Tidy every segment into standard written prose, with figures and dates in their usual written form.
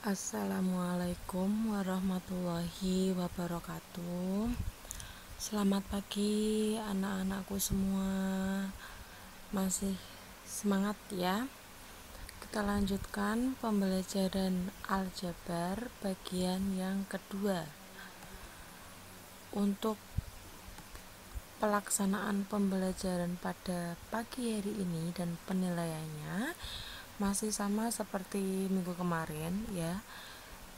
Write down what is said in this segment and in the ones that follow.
Assalamualaikum warahmatullahi wabarakatuh. Selamat pagi anak-anakku semua. Masih semangat ya? Kita lanjutkan pembelajaran aljabar bagian yang kedua. Untuk pelaksanaan pembelajaran pada pagi hari ini dan penilaiannya masih sama seperti minggu kemarin ya.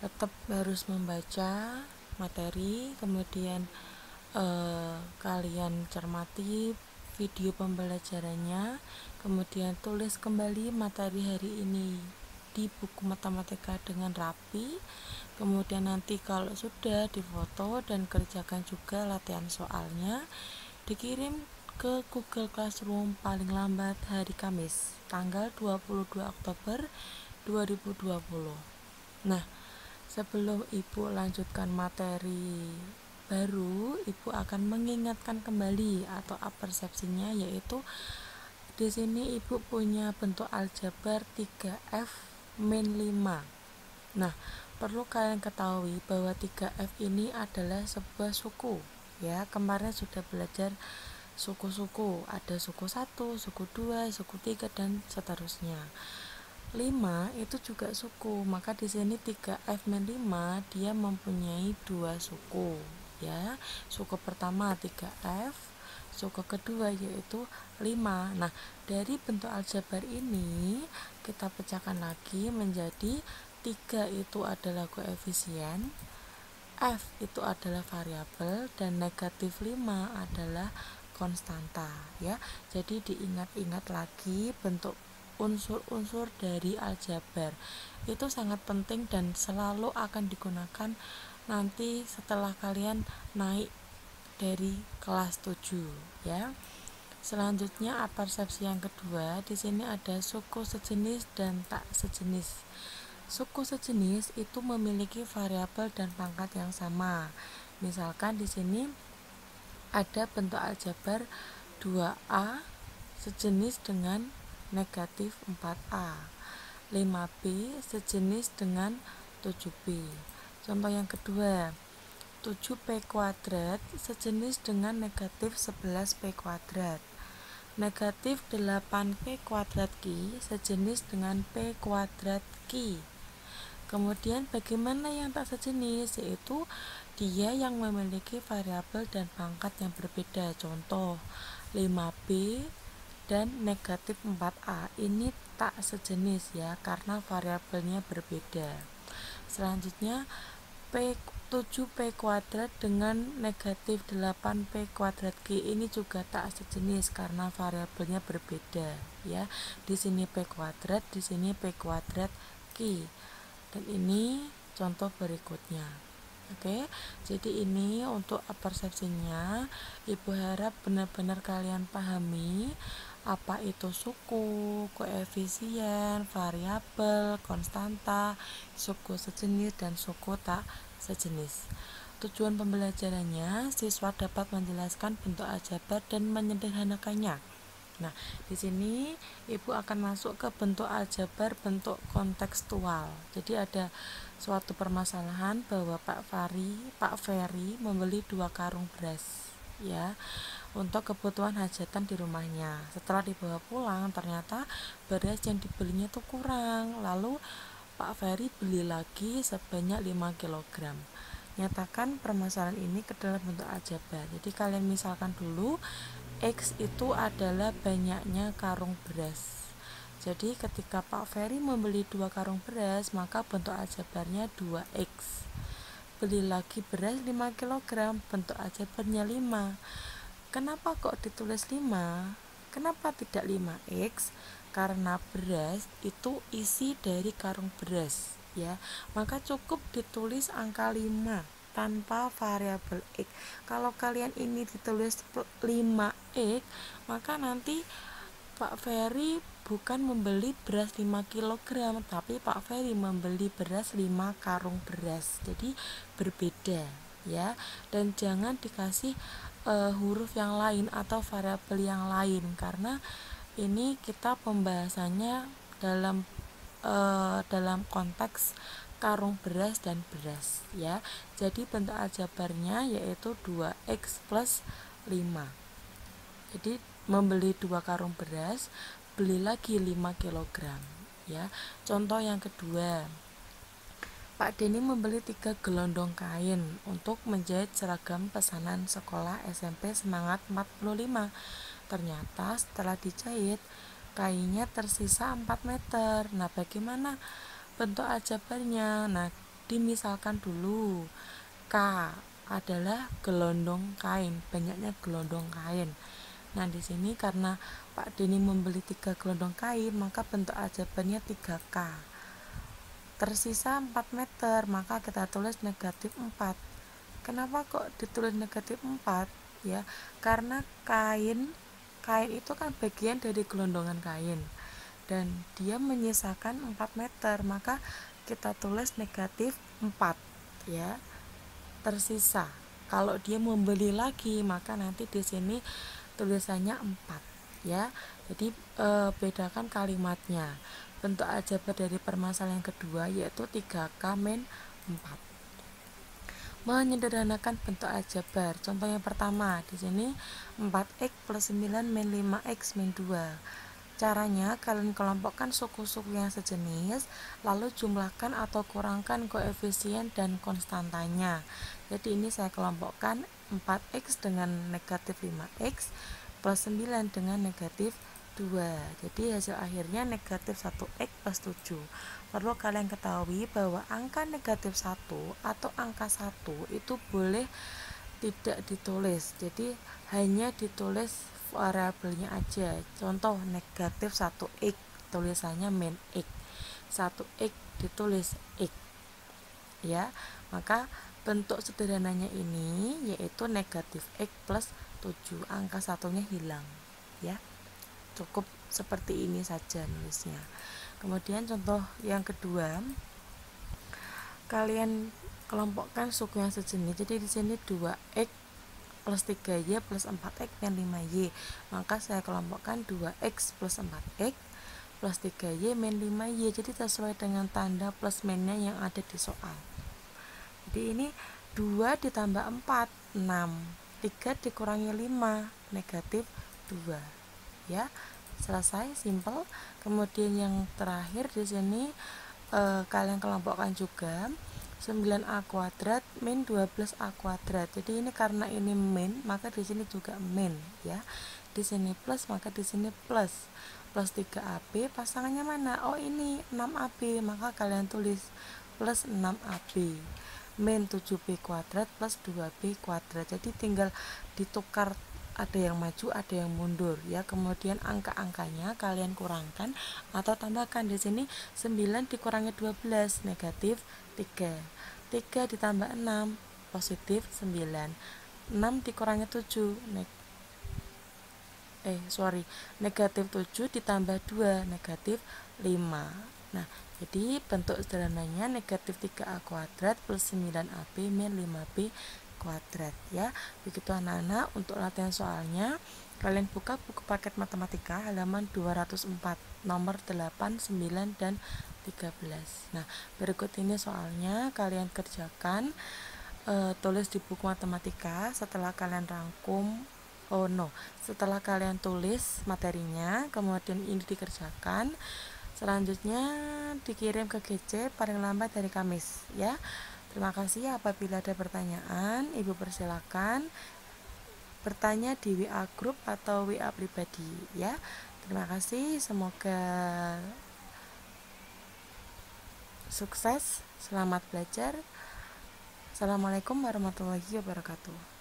Tetap harus membaca materi, kemudian kalian cermati video pembelajarannya, kemudian tulis kembali materi hari ini di buku matematika dengan rapi, kemudian nanti kalau sudah difoto dan kerjakan juga latihan soalnya, dikirim ke Google Classroom paling lambat hari Kamis tanggal 22 Oktober 2020. Nah, sebelum Ibu lanjutkan materi baru, Ibu akan mengingatkan kembali atau persepsinya, yaitu di sini Ibu punya bentuk aljabar 3F min 5. Nah, perlu kalian ketahui bahwa 3F ini adalah sebuah suku ya. Kemarin sudah belajar suku-suku, ada suku 1, suku 2, suku 3 dan seterusnya. 5 itu juga suku, maka di sini 3F-5 dia mempunyai dua suku ya. Suku pertama 3F, suku kedua yaitu 5. Nah, dari bentuk aljabar ini kita pecahkan lagi menjadi 3 itu adalah koefisien, F itu adalah variabel, dan negatif 5 adalah konstanta ya. Jadi diingat-ingat lagi bentuk unsur-unsur dari aljabar. Itu sangat penting dan selalu akan digunakan nanti setelah kalian naik dari kelas 7 ya. Selanjutnya persepsi yang kedua, di sini ada suku sejenis dan tak sejenis. Suku sejenis itu memiliki variabel dan pangkat yang sama. Misalkan di sini ada bentuk aljabar 2A sejenis dengan negatif 4A, 5B sejenis dengan 7B. Contoh yang kedua, 7P kuadrat sejenis dengan negatif 11P kuadrat, negatif 8P kuadrat Q sejenis dengan P kuadrat Q. Kemudian bagaimana yang tak sejenis, yaitu dia yang memiliki variabel dan pangkat yang berbeda. Contoh 5B dan negatif 4A ini tak sejenis ya, karena variabelnya berbeda. Selanjutnya 7P kuadrat dengan negatif 8P kuadrat Q ini juga tak sejenis karena variabelnya berbeda ya. Di sini P kuadrat, di sini P kuadrat Q. Dan ini contoh berikutnya. Oke, jadi ini untuk persepsinya. Ibu harap benar-benar kalian pahami apa itu suku, koefisien, variabel, konstanta, suku sejenis dan suku tak sejenis. Tujuan pembelajarannya, siswa dapat menjelaskan bentuk aljabar dan menyederhanakannya. Nah, di sini Ibu akan masuk ke bentuk aljabar bentuk kontekstual. Jadi ada suatu permasalahan bahwa Pak Ferry membeli 2 karung beras ya untuk kebutuhan hajatan di rumahnya. Setelah dibawa pulang, ternyata beras yang dibelinya itu kurang. Lalu Pak Ferry beli lagi sebanyak 5 kg. Nyatakan permasalahan ini ke dalam bentuk aljabar. Jadi kalian misalkan dulu X itu adalah banyaknya karung beras. Jadi ketika Pak Ferry membeli 2 karung beras, maka bentuk aljabarnya 2X. Beli lagi beras 5 kg, bentuk aljabarnya 5. Kenapa kok ditulis 5? Kenapa tidak 5X? Karena beras itu isi dari karung beras ya. Maka cukup ditulis angka 5 tanpa variabel X. Kalau kalian ini ditulis 5X, maka nanti Pak Ferry bukan membeli beras 5 kg, tapi Pak Ferry membeli beras 5 karung beras. Jadi berbeda ya. Dan jangan dikasih huruf yang lain atau variabel yang lain, karena ini kita pembahasannya dalam dalam konteks karung beras dan beras ya. Jadi bentuk aljabarnya yaitu 2x plus 5. Jadi membeli 2 karung beras, beli lagi 5 kg ya. Contoh yang kedua, Pak Denny membeli 3 gelondong kain untuk menjahit seragam pesanan sekolah SMP Semangat 45. Ternyata setelah dijahit, kainnya tersisa 4 meter. Nah, bagaimana bentuk aljabarnya? Nah, dimisalkan dulu. K adalah gelondong kain, banyaknya gelondong kain. Nah, di sini karena Pak Denny membeli 3 gelondong kain, maka bentuk aljabarnya 3K. Tersisa 4 meter, maka kita tulis negatif 4. Kenapa kok ditulis negatif 4? Ya, karena kain itu kan bagian dari gelondongan kain dan dia menyisakan 4 meter, maka kita tulis negatif 4 ya. Tersisa. Kalau dia membeli lagi, maka nanti di sini tulisannya 4 ya. Jadi bedakan kalimatnya. Bentuk aljabar dari permasalahan kedua yaitu 3K min 4. Menyederhanakan bentuk aljabar. Contoh yang pertama, di sini 4x plus 9 min 5x min 2. Caranya, kalian kelompokkan suku-suku yang sejenis, lalu jumlahkan atau kurangkan koefisien dan konstantanya. Jadi ini saya kelompokkan 4x dengan negatif 5x plus 9 dengan negatif 2. Jadi hasil akhirnya negatif 1x plus 7. Perlu kalian ketahui bahwa angka negatif 1 atau angka 1 itu boleh tidak ditulis. Jadi hanya ditulis variabelnya aja. Contoh negatif 1x, tulisannya min x. 1x ditulis x. Ya, maka bentuk sederhananya ini yaitu negatif x plus 7. Angka satunya hilang. Ya. Cukup seperti ini saja nulisnya. Kemudian contoh yang kedua, kalian kelompokkan suku yang sejenis. Jadi di sini 2x plus 3y plus 4x min 5y. Maka saya kelompokkan 2x plus 4x plus 3y min 5y. Jadi sesuai dengan tanda plus minnya yang ada di soal. Jadi ini 2 ditambah 4, 6. 3 dikurangi 5, negatif 2. Ya, selesai, simple. Kemudian yang terakhir di sini kalian kelompokkan juga 9a kuadrat min 12a kuadrat. Jadi ini karena ini min, maka di sini juga min ya. Di sini plus, maka di sini plus. Plus 3ab pasangannya mana? Oh, ini 6ab, maka kalian tulis plus 6ab. Min 7b kuadrat plus 2b kuadrat. Jadi tinggal ditukar, ada yang maju, ada yang mundur ya. Kemudian angka-angkanya kalian kurangkan atau tambahkan. Di sini 9 dikurangi 12 negatif 3. 3 ditambah 6 positif 9. 6 dikurangi 7 negatif 7 ditambah 2 negatif 5. Nah, jadi bentuk sederhananya negatif 3a kuadrat plus 9ab min 5b kuadrat ya. Begitu anak-anak, untuk latihan soalnya kalian buka buku paket matematika halaman 204 nomor 8, 9 dan 13. Nah, berikut ini soalnya kalian kerjakan, tulis di buku matematika. Setelah kalian setelah kalian tulis materinya, kemudian ini dikerjakan. Selanjutnya dikirim ke GC paling lambat hari Kamis ya. Terima kasih. Apabila ada pertanyaan, Ibu persilakan bertanya di WA grup atau WA pribadi ya. Terima kasih. Semoga sukses. Selamat belajar. Assalamualaikum warahmatullahi wabarakatuh.